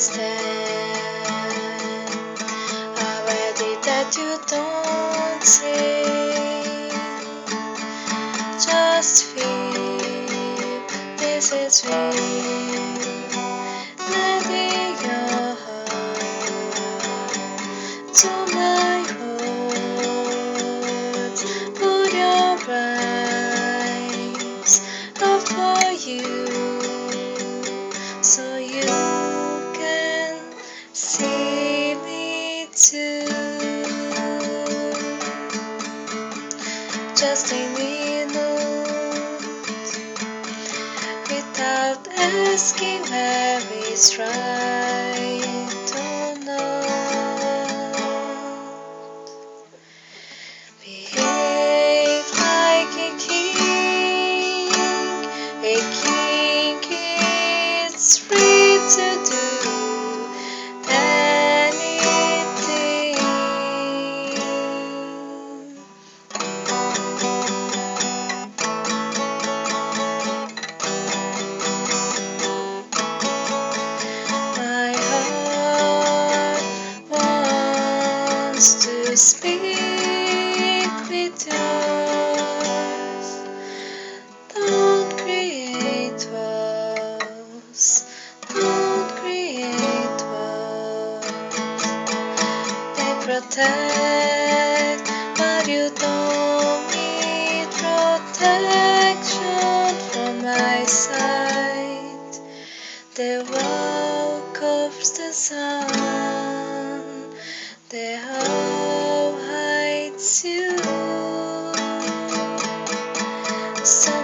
understand. Already that you don't see. Just feel this is real. Letting your heart to my words. Put your eyes up for you, so you can see me too. Just a minute without asking where it's right or not. Behave like a king. A king is free to do anything. My heart wants to speak with yours. Don't create walls. Don't create walls. They protect, but you don't need protection from my side. The wall covers the sun. The hope hides you. So